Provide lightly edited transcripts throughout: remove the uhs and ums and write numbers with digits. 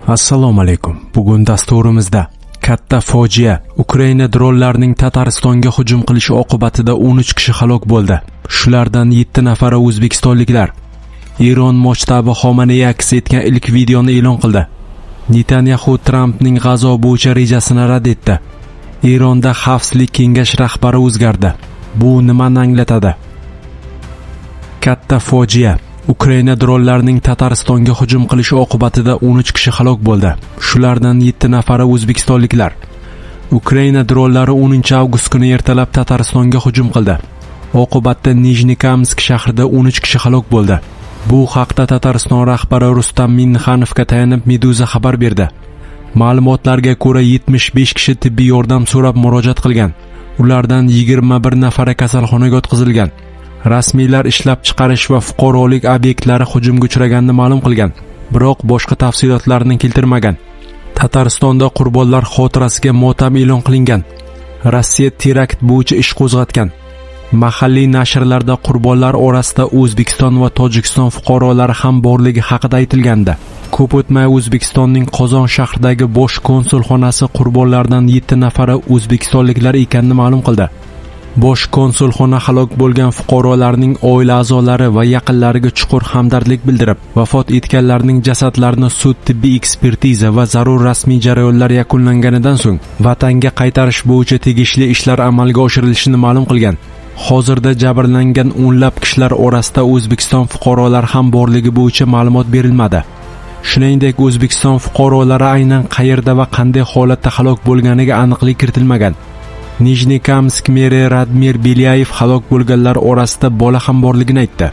Assalomu alaykum. Bugun dasturimizda katta fojia. Ukraina dronlarining Tataristonga hujum qilishi oqibatida 13 kishi halok bo'ldi. Shulardan 7 nafari o'zbekistonliklar. Eron mochtabi Xomaney aks etgan ilk videoni e'lon qildi. Netanyahu Trampning G'azo bo'yicha rejasini rad etdi. Eronda xavfsizlik kengashi rahbari o'zgardi. Bu nimani anglatadi? Katta fojia. Ukraina dronlarining Tataristonga hujum qilishi oqibatida 13 kishi halok bo'ldi. Shulardan 7 nafari o'zbekistonliklar. Ukraina dronlari 10 avgust kuni ertalab Tataristonga hujum qildi. Oqibatda Nijnikamsk shahrida 13 kishi halok bo'ldi. Bu haqda Tatariston rahbari Rustam Minnikhanovga tayanib Meduza xabar berdi. Ma'lumotlarga ko'ra 75 kishi tibbiy yordam so'rab murojaat qilgan. Ulardan 21 nafari kasalxonaga o'tkazilgan. Rasmiylar ishlab chiqarish va fuqarolik obyektlari hujumga uchraganini ma'lum qilgan, biroq boshqa tafsilotlarni keltirmagan. Tataristonda qurbonlar xotirasiga motam e'lon qilingan. Rossiya terakt bo'yicha ish qo'zg'atgan. Mahalliy nashrlarda qurbonlar orasida O'zbekiston va Tojikiston fuqarolari ham borligi haqida aytilgandi. Ko'p o'tmay O'zbekistonning Qozon shahridagi bosh konsulxonasi qurbonlardan 7 nafari o'zbekistonliklar ekanini ma'lum qildi. Bosh konsulxona halok bo'lgan fuqarolarning oila a'zolari va yaqinlariga chuqur hamdardlik bildirib, vafot etganlarning jasadlarini sud tibbiy ekspertiza va zarur rasmiy jarayonlar yakunlanganidan so'ng vatanga qaytarish bo'yicha tegishli ishlar amalga oshirilishini ma'lum qilgan. Hozirda jabrlangan o'nlab kishilar orasida O'zbekiston fuqarolari ham borligi bo'yicha ma'lumot berilmadi. Shuningdek, O'zbekiston fuqarolari aynan qayerda va qanday holatda halok bo'lganiga aniqlik kiritilmagan. Nijnikamsk meri Radmir Belyayev halok bo'lganlar orasida bola ham borligini aytdi.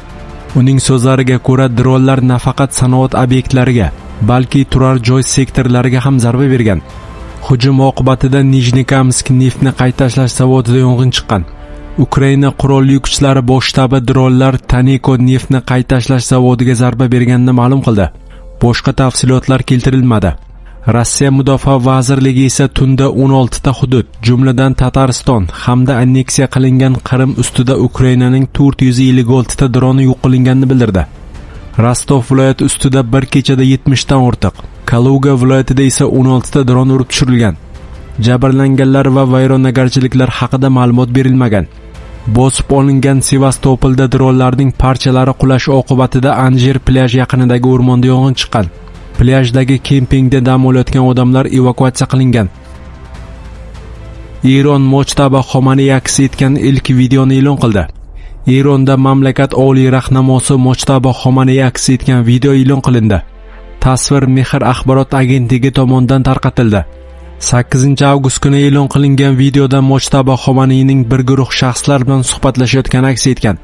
Uning so'zlariga ko'ra, dronlar nafaqat sanoat obyektlariga, balki turar joy sektorlariga ham zarba bergan. Hujum oqibatida Nijnikamsk neftni qayta ishlash zavodida yong'in chiqqan. Ukraina qurolli kuchlari bosh shtabi dronlar Taneko neftni qayta ishlash zavodiga zarba berganini ma'lum qildi. Boshqa tafsilotlar keltirilmadi. Rossiya Mudofaa vazirligi esa tunda 16 ta hudud, jumladan Tatariston hamda anneksiya qilingan Qrim ustida Ukrainaning 456 ta droni yo'q qilinganini bildirdi. Rostov viloyati ustida bir kechada 70 dan ortiq, Kaluga viloyatida esa 16 ta dron urib tushirilgan. Jabrlanganlar va vayronagarchiliklar haqida ma'lumot berilmagan. Bosib olingan Sevastopolda dronlarning parchalari qulashi oqibatida Anjer plaj yaqinidagi o'rmonda yong'in chiqqan. Plajdagi kempingda dam olayotgan odamlar evakuatsiya qilingan. Eron mochtabi Xomaney aks etgan ilk videoni e'lon qildi. Eronda mamlakat oliy rahnamosi mochtabi Xomaney aks etgan video e'lon qilindi. Tasvir Mehr axborot agentligi tomonidan tarqatildi. 8 avgust kuni e'lon qilingan videoda mochtabi Xomaneyning bir guruh shaxslar bilan suhbatlashayotgani aks etgan.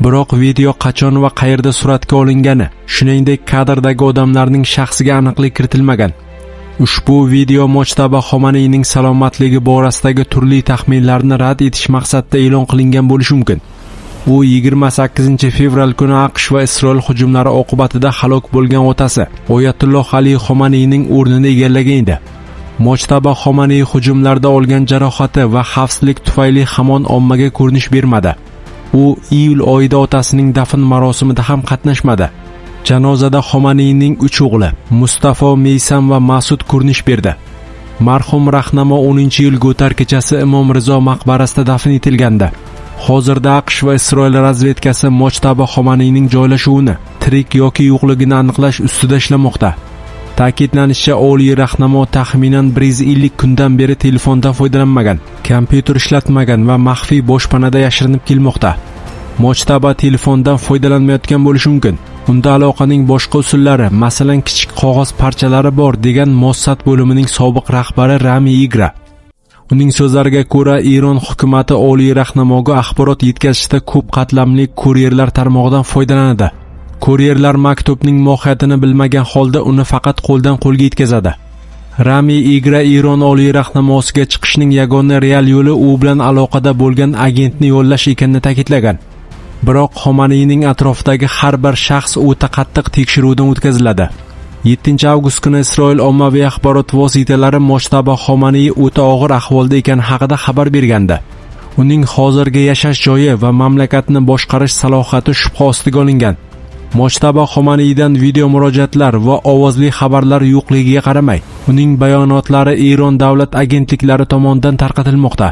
Biroq video qachon va qayerda suratga olingani, shuningdek kadrdagi odamlarning shaxsiga aniqlik kiritilmagan. Ushbu video mochtabi Xomaneyning salomatligi borasidagi turli taxminlarni rad etish maqsadida e'lon qilingan bo'lishi mumkin. U 28 fevral kuni AQSh va Isroil hujumlari oqibatida halok bo'lgan otasi Oyatulloh Ali Xomaneyning o'rnini egallagan edi. Mochtabi Xomaney hujumlarda olgan jarohati va xavfsizlik tufayli hamon ommaga ko'rinish bermadi. U iyul oyida otasining dafn marosimida ham qatnashmadi. Janozada Xomaneyning 3 o'g'li Mustafo, Meysam va Mas'ud ko'rinish berdi. Marhum rahnamo 10-iyul Go'tar kechasi Imom Rizo maqbarasida dafn etilgandi. Hozirda AQSh va Isroil razvedkasi mochtabi Xomaneyning joylashuvini, tirik yoki yo'qligini aniqlash ustida ishlamoqda. Ta'kidlanishicha, oliy rahnamo taxminan 150 kundan beri telefondan foydalanmagan, kompyuter ishlatmagan va maxfiy boshpanada yashirinib kelmoqda. Mochtabi telefondan foydalanmayotgan bo'lishi mumkin. Unda aloqaning boshqa usullari, masalan, kichik qog'oz parchalari bor, degan Mossad bo'limining sobiq rahbari Rami Igra. Uning so'zlariga ko'ra, Eron hukumatı oliy rahnamoga axborot yetkazishda ko'p qatlamli kuryerlar tarmog'idan foydalanadi. Kuryerlar maktubning mohiyatini bilmagan holda uni faqat qo'ldan qo'lga yetkazadi. Rami Igra Eron oliy rahnamosiga chiqishning yagona real yo'li u bilan aloqada bo'lgan agentni yo'llash ekanini ta'kidlagan. Biroq Xomaneyning atrofidagi har bir shaxs o'ta qattiq tekshiruvdan o'tkaziladi. 7 avgust kuni Isroil ommaviy axborot vositalari mochtabi Xomaney o'ta og'ir ahvolda ekani haqida xabar bergandi. Uning hozirgi yashash joyi va mamlakatni boshqarish salohiyati shubha ostiga olingan. Mojtaba Xomaniydan video murojaatlar va ovozli xabarlar yo'qligiga qaramay, uning bayonotlari Eron davlat agentliklari tomonidan tarqatilmoqda.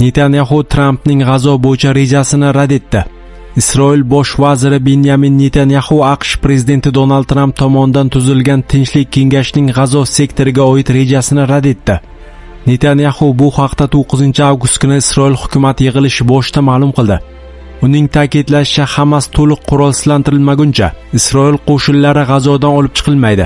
Netanyahu Trampning G'azo bo'yicha rejasini rad etdi. Isroil bosh vaziri Benyamin Netanyahu AQSh prezidenti Donald Tramp tomonidan tuzilgan Tinchlik kengashining G'azo sektoriga oid rejasini rad etdi. Netanyahu bu haqda 9-avgust kuni Isroil hukumat yig'ilishi boshida ma'lum qildi. Uning ta'kidlashicha, Hamas to'liq qurolsizlantirilmaguncha Isroil qo'shinlari G'azodan olib chiqilmaydi.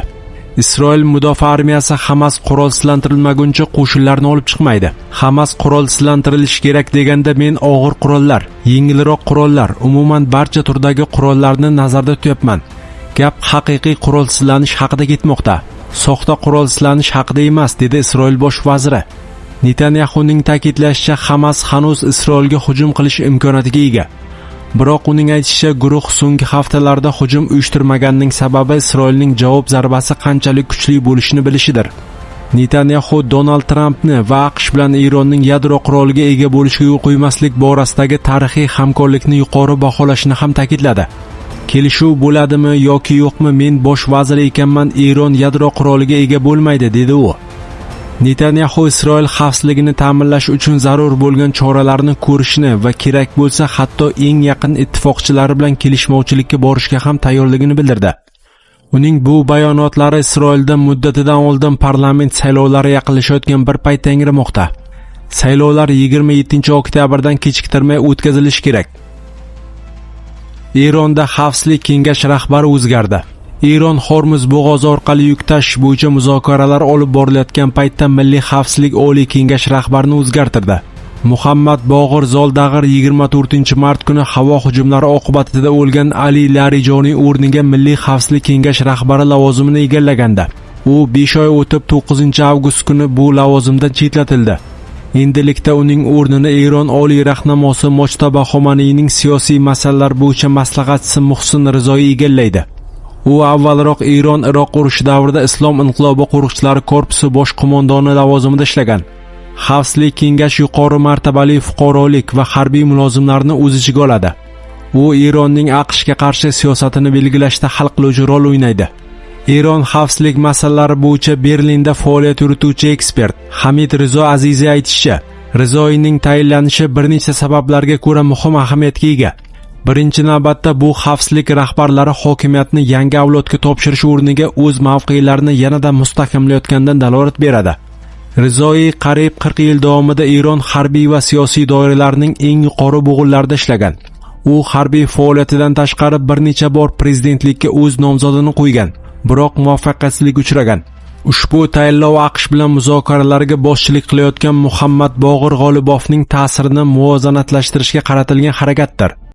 Isroil mudofaa armiyasi Hamas qurolsizlantirilmaguncha qo'shinlarni olib chiqmaydi. Hamas qurolsizlantirilishi kerak deganda men og'ir qurollar, yengilroq qurollar, umuman barcha turdagi qurollarni nazarda tutyapman. Gap haqiqiy qurolsizlanish haqida ketmoqda. Soxta qurolsizlanish haqida emas, dedi Isroil bosh vaziri. Netanyahuning ta'kidlashicha, Hamas hanuz Isroilga hujum qilish imkoniyatiga ega. Biroq uning aytishicha, guruh so'nggi haftalarda hujum uyushtirmaganining sababi Isroilning javob zarbasi qanchalik kuchli bo'lishini bilishidir. Netanyahu Donald Trampni va AQSh bilan Eronning yadro quroliga ega bo'lishiga yo'l qo'ymaslik borasidagi tarixiy hamkorlikni yuqori baholashini ham ta'kidladi. Kelishuv bo'ladimi yoki yo'qmi, men bosh vazir ekanman, Eron yadro quroliga ega bo'lmaydi, dedi u. Netanyahu Isroil xavfsizligini ta'minlash uchun zarur bo'lgan choralarni ko'rishni va kerak bo'lsa hatto eng yaqin ittifoqchilari bilan kelishmovchilikka borishga ham tayyorligini bildirdi. Uning bu bayonotlari Isroilda muddatidan oldin parlament saylovlari yaqinlashayotgan bir paytda yangramoqda. Saylovlar 27-oktyabrdan kechiktirmay o'tkazilishi kerak. Eronda xavfsizlik kengashi rahbari o'zgardi. Eron Hormuz bo'g'ozi orqali yuk tashish bo'yicha muzokaralar olib borilayotgan paytda Milliy xavfsizlik oliy kengashi rahbarini o'zgartirdi. Muhammad Bog'ir Zoldag'ir 24-mart kuni havo hujumlari oqibatida o'lgan Ali Larijoniy o'rniga Milliy xavfsizlik kengashi rahbari lavozimini egallaganda, u 5 oy o'tib 9-avgust kuni bu lavozimdan chetlatildi. Endilikda uning o'rnini Eron oliy rahnamosi Mojtaba Xomaniyning siyosiy masalalar bo'yicha maslahatchisi Muhsin Rizoiy egallaydi. U avvalroq Eron-Iroq urushi davrida Islom inqilobi qo'riqchilari korpusi bosh qo'mondoni lavozimida ishlagan. Xavfsizlik kengashi yuqori martabali fuqarolik va harbiy mulozimlarni o'z ichiga oladi. U Eronning AQShga qarshi siyosatini belgilashda hal qiluvchi rol o'ynaydi. Eron xavfsizlik masalalari bo'yicha Berlinda faoliyat yurituvchi ekspert Hamid Rizo Aziziy aytishicha, Rizoiyning tayinlanishi bir necha sabablarga ko'ra muhim ahamiyatga ega. Birinchi navbatda bu xavfsizlik rahbarlari hokimiyatni yangi avlodga topshirish o'rniga o'z mavqelarini yanada mustahkamlayotganidan dalolat beradi. Rizoiy qariyb 40 yil davomida Eron harbiy va siyosiy doiralarining eng yuqori bo'g'inlarida ishlagan. U harbiy faoliyatidan tashqari bir necha bor prezidentlikka o'z nomzodini qo'ygan, biroq muvaffaqiyatsizlikka uchragan. Ushbu tayinlov AQSh bilan muzokaralarga boshchilik qilayotgan Muhammad Bog'ir G'olibovning ta'sirini muvozanatlashtirishga qaratilgan harakatdir.